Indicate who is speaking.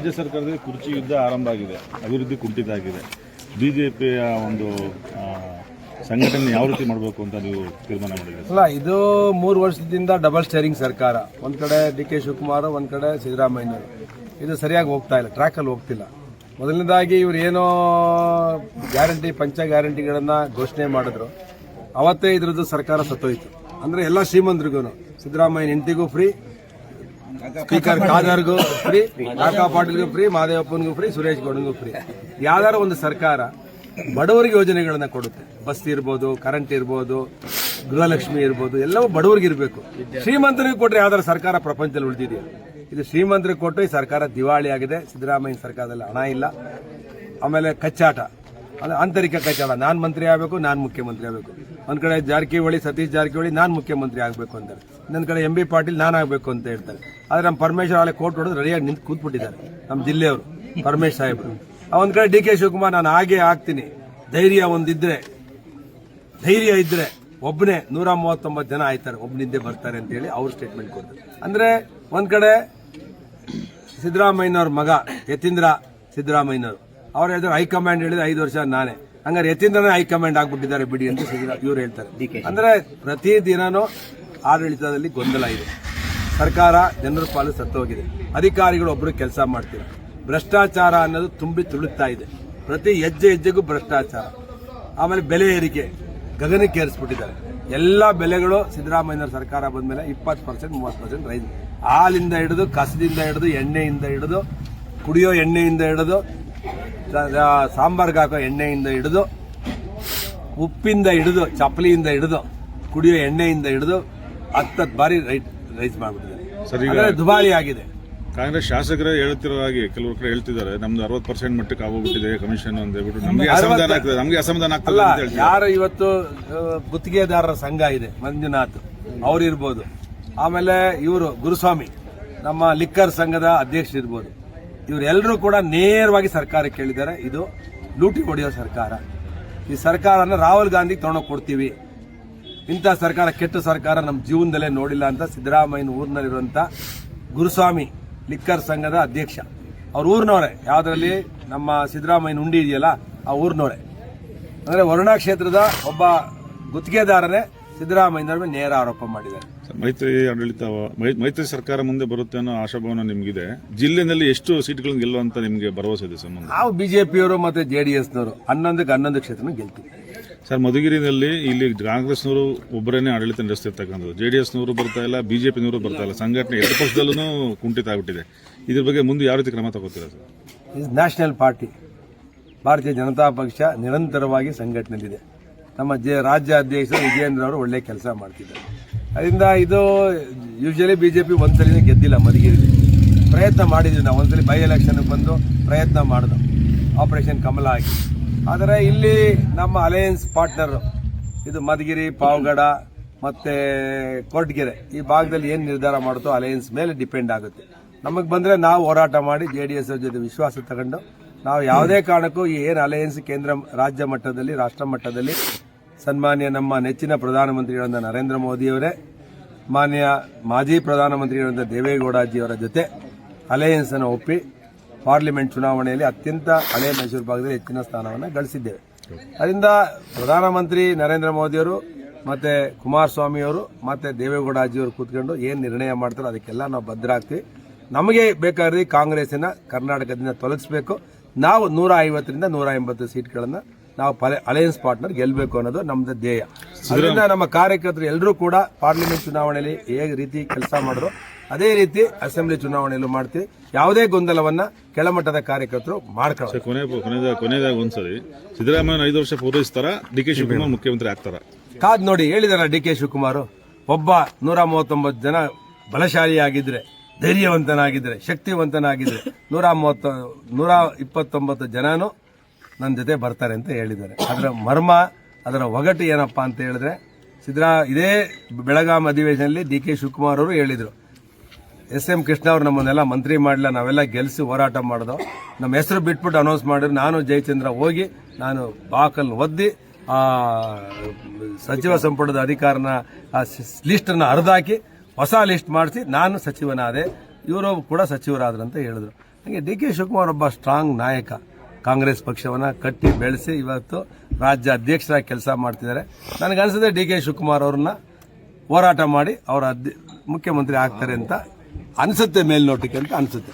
Speaker 1: ರಾಜ್ಯ ಸರ್ಕಾರದಲ್ಲಿ ಕುರ್ಚಿ ಯುದ್ಧ ಆರಂಭ ಆಗಿದೆ, ಅಭಿವೃದ್ಧಿ ಕುಂಠಿತ ಆಗಿದೆ. ಬಿಜೆಪಿಯ ಒಂದು ಸಂಘಟನೆ ಯಾವ ರೀತಿ ಮಾಡಬೇಕು ಅಂತ ನೀವು ತೀರ್ಮಾನ ಮಾಡಿದ್ದೀರಿ?
Speaker 2: ಅಲ್ಲ, ಇದು 3 ವರ್ಷದಿಂದ ಡಬಲ್ ಸ್ಟೇರಿಂಗ್ ಸರ್ಕಾರ. ಒಂದ್ ಕಡೆ ಡಿ ಕೆ ಶಿವಕುಮಾರ್, ಒಂದ್ ಕಡೆ ಸಿದ್ದರಾಮಯ್ಯನವರು. ಇದು ಸರಿಯಾಗಿ ಹೋಗ್ತಾ ಇಲ್ಲ, ಟ್ರ್ಯಾಕಲ್ಲಿ ಹೋಗ್ತಿಲ್ಲ. ಮೊದಲನೇದಾಗಿ ಇವ್ರು ಏನೋ ಗ್ಯಾರಂಟಿ, ಪಂಚ ಗ್ಯಾರಂಟಿಗಳನ್ನ ಘೋಷಣೆ ಮಾಡಿದ್ರು, ಅವತ್ತೇ ಇದ್ರದ್ದು ಸರ್ಕಾರ ಸತ್ತೋಯ್ತು. ಅಂದ್ರೆ ಎಲ್ಲ ಶ್ರೀಮಂತರಿಗೂ, ಸಿದ್ದರಾಮಯ್ಯ ಹೆಂಡತಿಗೂ ಫ್ರೀ, ಸ್ಪೀಕರ್ ಖಾದರ್ಗೂ ಫ್ರೀ, ಕಾಕಾ ಪಾಟೀಲ್ಗೂ ಫ್ರೀ, ಮಹದೇವಪ್ಪನಿಗೂ ಫ್ರೀ, ಸುರೇಶ್ ಗೌಡನಿಗೂ ಫ್ರೀ. ಯಾವ್ದಾರು ಒಂದು ಸರ್ಕಾರ ಬಡವರಿಗೆ ಯೋಜನೆಗಳನ್ನ ಕೊಡುತ್ತೆ. ಬಸ್ ಇರ್ಬೋದು, ಕರೆಂಟ್ ಇರ್ಬೋದು, ಗೃಹಲಕ್ಷ್ಮಿ ಇರ್ಬೋದು, ಎಲ್ಲವೂ ಬಡವರಿಗೆ ಇರಬೇಕು. ಶ್ರೀಮಂತರಿಗೆ ಕೊಟ್ಟರೆ ಯಾವ್ದಾರು ಸರ್ಕಾರ ಪ್ರಪಂಚದಲ್ಲಿ ಉಳಿದಿದೆಯಾ? ಇದು ಶ್ರೀಮಂತರಿಗೆ ಕೊಟ್ಟು ಈ ಸರ್ಕಾರ ದಿವಾಳಿ ಆಗಿದೆ. ಸಿದ್ದರಾಮಯ್ಯ ಸರ್ಕಾರದಲ್ಲಿ ಹಣ ಇಲ್ಲ. ಆಮೇಲೆ ಕಚ್ಚಾಟ, ಅಂದ್ರೆ ಆಂತರಿಕ ಕಚ್ಚಾಟ. ನಾನ್ ಮಂತ್ರಿ ಆಗಬೇಕು, ನಾನ್ ಮುಖ್ಯಮಂತ್ರಿ ಆಗಬೇಕು. ಒಂದ್ ಕಡೆ ಜಾರಕಿಹೊಳಿ, ಸತೀಶ್ ಜಾರಕಿಹೊಳಿ ನಾನ್ ಮುಖ್ಯಮಂತ್ರಿ ಆಗಬೇಕು ಅಂತಾರೆ, ಇನ್ನೊಂದ್ ಕಡೆ MB ಪಾಟೀಲ್ ನಾನ್ ಆಗಬೇಕು ಅಂತ ಹೇಳ್ತಾರೆ. ಆದ್ರೆ ನಮ್ಮ ಪರಮೇಶ್ವರ್ ಅಲ್ಲಿ ಕೋರ್ಟ್ ಹೊಡೆದು ರೆಡಿಯಾಗಿ ನಿಂತು ಕೂತ್ಬಿಟ್ಟಿದ್ದಾರೆ ನಮ್ಮ ಜಿಲ್ಲೆಯವರು, ಪರಮೇಶ್ ಸಾಹೇಬರು. ಒಂದ್ ಕಡೆ DK ಶಿವಕುಮಾರ್ ನಾನು ಹಾಗೆ ಆಗ್ತೀನಿ, ಧೈರ್ಯ ಇದ್ರೆ ಒಬ್ಬನೇ 139 ಜನ ಆಯ್ತಾರೆ, ಒಬ್ಬನಿಂದೆ ಬರ್ತಾರೆ ಅಂತ ಹೇಳಿ ಅವ್ರು ಸ್ಟೇಟ್ಮೆಂಟ್ ಕೊಡ್ತಾರೆ. ಅಂದ್ರೆ ಒಂದ್ ಕಡೆ ಸಿದ್ದರಾಮಯ್ಯನವ್ರ ಮಗ ಯತೀಂದ್ರ ಸಿದ್ದರಾಮಯ್ಯನವರು ಅವ್ರು ಹೇಳಿದ್ರು, ಹೈಕಮಾಂಡ್ ಹೇಳಿದ್ರೆ 5 ವರ್ಷ ನಾನೇ, ಹಂಗಾರೆ ಯತೀಂದ್ರನೇ ಹೈಕಮಾಂಡ್ ಆಗ್ಬಿಟ್ಟಿದ್ದಾರೆ ಬಿಡಿ ಅಂತ ಇವ್ರು ಹೇಳ್ತಾರೆ. ಅಂದ್ರೆ ಪ್ರತಿ ದಿನನೂ ಆಡಳಿತದಲ್ಲಿ ಗೊಂದಲ ಇದೆ. ಸರ್ಕಾರ ಜನರ ಪಾಲು ಸತ್ತೋಗಿದೆ. ಅಧಿಕಾರಿಗಳು ಒಬ್ಬರು ಕೆಲಸ ಮಾಡ್ತಿಲ್ಲ. ಭ್ರಷ್ಟಾಚಾರ ಅನ್ನೋದು ತುಂಬಿ ತುಳುಕ್ತಾ ಇದೆ. ಪ್ರತಿ ಹೆಜ್ಜೆಗೂ ಭ್ರಷ್ಟಾಚಾರ. ಆಮೇಲೆ ಬೆಲೆ ಏರಿಕೆ ಗಗನಕ್ಕೆ ಏರಿಸ್ಬಿಟ್ಟಿದ್ದಾರೆ. ಎಲ್ಲಾ ಬೆಲೆಗಳು ಸಿದ್ದರಾಮಯ್ಯ ಸರ್ಕಾರ ಬಂದ್ಮೇಲೆ 20%, 30% ರೈಸ್. ಹಾಲಿಂದ ಹಿಡಿದು, ಕಸದಿಂದ ಹಿಡಿದು, ಎಣ್ಣೆಯಿಂದ ಹಿಡಿದು, ಕುಡಿಯೋ ಎಣ್ಣೆಯಿಂದ ಹಿಡಿದು, ಸಾಂಬಾರ್ಗೆ ಹಾಕೋ ಎಣ್ಣೆಯಿಂದ ಹಿಡಿದು, ಉಪ್ಪಿಂದ ಹಿಡಿದು, ಚಪ್ಪಲಿಯಿಂದ ಹಿಡಿದು, ಕುಡಿಯೋ ಎಣ್ಣೆಯಿಂದ ಹಿಡಿದು 10 ಬಾರಿ ರೈಸ್ ಮಾಡಿಬಿಟ್ಟಿದ್ದಾರೆ. ದುಬಾರಿ ಆಗಿದೆ.
Speaker 1: ಕಾಂಗ್ರೆಸ್ ಶಾಸಕರೇ ಹೇಳ್ತಿರೋ ಹಾಗೆ ಕೆಲವರು ಕಡೆ ಹೇಳ್ತಿದ್ದಾರೆ, ನಮ್ದು 60% ಮಟ್ಟಕ್ಕೆ ಆಗೋಗ್ಬಿಟ್ಟಿದೆ ಕಮಿಷನ್ ಅಂತ ಹೇಳ್ಬಿಟ್ಟು ನಮಗೆ ಅಸಮಾಧಾನ ಆಗ್ತದೆ ಅಂತ ಹೇಳ್ತಾರೆ.
Speaker 2: ಯಾರು ಇವತ್ತು ಗುತ್ತಿಗೆದಾರರ ಸಂಘ ಇದೆ, ಮಂಜುನಾಥ್ ಅವ್ರಿರ್ಬೋದು, ಆಮೇಲೆ ಇವರು ಗುರುಸ್ವಾಮಿ ನಮ್ಮ ಲಿಕ್ಕರ್ ಸಂಘದ ಅಧ್ಯಕ್ಷರಿರ್ಬೋದು, ಇವರೆಲ್ಲರೂ ಕೂಡ ನೇರವಾಗಿ ಸರ್ಕಾರಕ್ಕೆ ಕೇಳಿದ್ದಾರೆ, ಇದು ಲೂಟಿ ಹೊಡೆಯೋ ಸರ್ಕಾರ. ಈ ಸರ್ಕಾರನ ರಾಹುಲ್ ಗಾಂಧಿ ತಗೊಂಡೋಗಿ ಕೊಡ್ತೀವಿ. ಇಂಥ ಸರ್ಕಾರ, ಕೆಟ್ಟ ಸರ್ಕಾರ ನಮ್ಮ ಜೀವನದಲ್ಲೇ ನೋಡಿಲ್ಲ ಅಂತ ಸಿದ್ದರಾಮಯ್ಯನ ಊರಿನಲ್ಲಿರುವಂತ ಗುರುಸ್ವಾಮಿ ಲಿಕ್ಕರ್ ಸಂಘದ ಅಧ್ಯಕ್ಷ, ಅವ್ರ ಊರಿನವರೇ. ಯಾವ್ದ್ರಲ್ಲಿ ನಮ್ಮ ಸಿದ್ದರಾಮಯ್ಯನ ಉಂಡಿ ಇದೆಯಲ್ಲ, ಆ ಊರಿನವರೇ. ಅಂದ್ರೆ ವರುಣಾ ಕ್ಷೇತ್ರದ ಒಬ್ಬ ಗುತ್ತಿಗೆದಾರನೇ ಸಿದ್ದರಾಮಯ್ಯನವ್ರ ಮೇಲೆ ನೇರ ಆರೋಪ ಮಾಡಿದ್ದಾರೆ.
Speaker 1: ಮೈತ್ರಿ ಸರ್ಕಾರ ಮುಂದೆ ಬರುತ್ತೆ ಅನ್ನೋ ಆಶಾಭಾವನೆ ನಿಮ್ಗಿದೆ. ಜಿಲ್ಲೆನಲ್ಲಿ ಎಷ್ಟು ಸೀಟ್ಗಳನ್ನು ಗೆಲ್ಲುವಂತ ನಿಮ್ಗೆ ಭರವಸೆ ಇದೆ ಸರ್?
Speaker 2: ನಾವು ಬಿಜೆಪಿಯವರು ಮತ್ತೆ JDSನವರು 11 ಕ್ಷೇತ್ರ ಗೆಲ್ತೀವಿ
Speaker 1: ಸರ್. ಮಧುಗಿರಿನಲ್ಲಿ ಇಲ್ಲಿ ಕಾಂಗ್ರೆಸ್ನವರು ಒಬ್ಬರೇನೆ ಆಡಳಿತ ನಡೆಸ್ತಿರ್ತಕ್ಕಂಥದ್ದು, JDSನವರು ಬರ್ತಾ ಇಲ್ಲ, ಬಿಜೆಪಿನವರು ಬರ್ತಾ ಇಲ್ಲ. ಸಂಘಟನೆ ಎರಡು ಪಕ್ಷದಲ್ಲೂ ಕುಂಠಿತ ಆಗ್ಬಿಟ್ಟಿದೆ. ಇದ್ರ ಬಗ್ಗೆ ಮುಂದೆ ಯಾವ ರೀತಿ ಕ್ರಮ ತಗೋತೀರಾ ಸರ್?
Speaker 2: ನ್ಯಾಷನಲ್ ಪಾರ್ಟಿ, ಭಾರತೀಯ ಜನತಾ ಪಕ್ಷ ನಿರಂತರವಾಗಿ ಸಂಘಟನೆಯಲ್ಲಿದೆ. ನಮ್ಮ ರಾಜ್ಯ ಅಧ್ಯಕ್ಷರು ವಿಜಯೇಂದ್ರ ಅವರು ಒಳ್ಳೆ ಕೆಲಸ ಮಾಡ್ತಿದ್ದಾರೆ. ಅದರಿಂದ ಇದು ಯೂಶಲಿ ಬಿಜೆಪಿ ಒಂದ್ಸಲಿನೇ ಗೆದ್ದಿಲ್ಲ. ಮಧುಗಿರಿ ಪ್ರಯತ್ನ ಮಾಡಿದ್ವಿ ನಾವು, ಒಂದ್ಸಲಿ ಬೈ ಎಲೆಕ್ಷನ್ ಬಂದು ಪ್ರಯತ್ನ ಮಾಡಿದ್ವು, ಆಪರೇಷನ್ ಕಮಲ ಆಗಿ. ಆದರೆ ಇಲ್ಲಿ ನಮ್ಮ ಅಲಯನ್ಸ್ ಪಾರ್ಟ್ನರ್ ಇದು ಮಧುಗಿರಿ, ಪಾವಗಡ ಮತ್ತೆ ಕೊರಟಗೆರೆ ಈ ಭಾಗದಲ್ಲಿ ಏನು ನಿರ್ಧಾರ ಮಾಡುತ್ತೋ ಅಲಯನ್ಸ್ ಮೇಲೆ ಡಿಪೆಂಡ್ ಆಗುತ್ತೆ. ನಮಗೆ ಬಂದರೆ ನಾವು ಹೋರಾಟ ಮಾಡಿ JDS ಜೊತೆ ವಿಶ್ವಾಸ ತಗೊಂಡು ನಾವು ಯಾವುದೇ ಕಾರಣಕ್ಕೂ ಈ ಏನು ಅಲಯನ್ಸ್ ಕೇಂದ್ರ, ರಾಜ್ಯ ಮಟ್ಟದಲ್ಲಿ, ರಾಷ್ಟ್ರ ಮಟ್ಟದಲ್ಲಿ ಸನ್ಮಾನ್ಯ ನಮ್ಮ ನೆಚ್ಚಿನ ಪ್ರಧಾನಮಂತ್ರಿಗಳಾದ ನರೇಂದ್ರ ಮೋದಿಯವರೇ, ಮಾನ್ಯ ಮಾಜಿ ಪ್ರಧಾನಮಂತ್ರಿಗಳಾದ ದೇವೇಗೌಡಜಿಯವರ ಜೊತೆ ಅಲಯನ್ಸ್ ಅನ್ನು ಒಪ್ಪಿ ಪಾರ್ಲಿಮೆಂಟ್ ಚುನಾವಣೆಯಲ್ಲಿ ಅತ್ಯಂತ ಹಳೆ ಮೈಸೂರು ಭಾಗದಲ್ಲಿ ಹೆಚ್ಚಿನ ಸ್ಥಾನವನ್ನು ಗಳಿಸಿದ್ದೇವೆ. ಅದರಿಂದ ಪ್ರಧಾನಮಂತ್ರಿ ನರೇಂದ್ರ ಮೋದಿಯವರು ಮತ್ತೆ ಕುಮಾರಸ್ವಾಮಿಯವರು ಮತ್ತೆ ದೇವೇಗೌಡಜಿಯವರು ಕೂತ್ಕೊಂಡು ಏನು ನಿರ್ಣಯ ಮಾಡ್ತಾರೋ ಅದಕ್ಕೆಲ್ಲ ನಾವು ಬದ್ಧರಾಗ್ತೀವಿ. ನಮಗೆ ಬೇಕಾದ್ರೆ ಕಾಂಗ್ರೆಸ್ಸಿನ ಕರ್ನಾಟಕದಿಂದ ತೊಲಗಿಸಬೇಕು. ನಾವು 150ರಿಂದ 180 ಸೀಟ್ಗಳನ್ನು ನಾವು ಅಲಯನ್ಸ್ ಪಾರ್ಟ್ನರ್ ಗೆಲ್ಲಬೇಕು ಅನ್ನೋದು ನಮ್ದು ಧ್ಯೇಯ. ಅದರಿಂದ ನಮ್ಮ ಕಾರ್ಯಕರ್ತರು ಎಲ್ಲರೂ ಕೂಡ ಪಾರ್ಲಿಮೆಂಟ್ ಚುನಾವಣೆಯಲ್ಲಿ ಹೇಗೆ ರೀತಿ ಕೆಲಸ ಮಾಡಿದ್ರು ಅದೇ ರೀತಿ ಅಸೆಂಬ್ಲಿ ಚುನಾವಣೆಯಲ್ಲೂ ಮಾಡ್ತೀವಿ. ಯಾವುದೇ ಗೊಂದಲವನ್ನ ಕೆಳಮಟ್ಟದ ಕಾರ್ಯಕರ್ತರು ಮಾಡ್ತಾರೆ.
Speaker 1: ಕೊನೆಯದಾಗ ಒಂದ್ಸರಿ ಸಿದ್ದರಾಮಯ್ಯ 5 ವರ್ಷ ಪೂರೈಸ್ತಾರ, DK ಶಿವಕುಮಾರ್ ಮುಖ್ಯಮಂತ್ರಿ ಆಗ್ತಾರ?
Speaker 2: ಕಾದ್ ನೋಡಿ. ಹೇಳಿದಾರ DK ಶಿವಕುಮಾರ್ ಒಬ್ಬ 139 ಜನ ಬಲಶಾಲಿಯಾಗಿದ್ರೆ, ಧೈರ್ಯವಂತನಾಗಿದ್ರೆ, ಶಕ್ತಿವಂತನಾಗಿದ್ರೆ 129 ಜನನು ನನ್ನ ಜೊತೆ ಬರ್ತಾರೆ ಅಂತ ಹೇಳಿದ್ದಾರೆ. ಅದರ ಮರ್ಮ, ಅದರ ಒಗಟು ಏನಪ್ಪಾ ಅಂತ ಹೇಳಿದ್ರೆ, ಇದೇ ಬೆಳಗಾಂ ಅಧಿವೇಶನದಲ್ಲಿ DK ಶಿವಕುಮಾರ್ ಅವರು ಹೇಳಿದ್ರು, SM ಕೃಷ್ಣ ಅವರು ನಮ್ಮನ್ನೆಲ್ಲ ಮಂತ್ರಿ ಮಾಡಲಿಲ್ಲ, ನಾವೆಲ್ಲ ಗೆಲ್ಲಿಸಿ ಹೋರಾಟ ಮಾಡಿದೋ, ನಮ್ಮ ಹೆಸರು ಬಿಟ್ಬಿಟ್ಟು ಅನೌನ್ಸ್ ಮಾಡಿದ್ರು. ನಾನು ಜಯಚಂದ್ರ ಹೋಗಿ ನಾನು ಬಾಕಲ್ ಒದ್ದಿ ಆ ಸಚಿವ ಸಂಪುಟದ ಅಧಿಕಾರನ ಲಿಸ್ಟನ್ನು ಹರಿದಾಕಿ ಹೊಸ ಲಿಸ್ಟ್ ಮಾಡಿಸಿ ನಾನು ಸಚಿವನಾದೆ, ಇವರು ಕೂಡ ಸಚಿವರಾದ್ರಂತ ಹೇಳಿದ್ರು. ಹಾಗೆ ಡಿ ಕೆ ಶಿವಕುಮಾರ್ ಒಬ್ಬ ಸ್ಟ್ರಾಂಗ್ ನಾಯಕ. ಕಾಂಗ್ರೆಸ್ ಪಕ್ಷವನ್ನ ಕಟ್ಟಿ ಬೆಳೆಸಿ ಇವತ್ತು ರಾಜ್ಯ ಅಧ್ಯಕ್ಷರಾಗಿ ಕೆಲಸ ಮಾಡ್ತಿದ್ದಾರೆ. ನನಗನ್ಸುತ್ತೆ ಡಿ ಕೆ ಶಿವಕುಮಾರ್ ಅವ್ರನ್ನ ಹೋರಾಟ ಮಾಡಿ ಅವರ ಮುಖ್ಯಮಂತ್ರಿ ಆಗ್ತಾರೆ ಅಂತ ಅನಿಸುತ್ತೆ, ಮೇಲ್ನೋಟಕ್ಕೆ ಅಂತ ಅನಿಸುತ್ತೆ.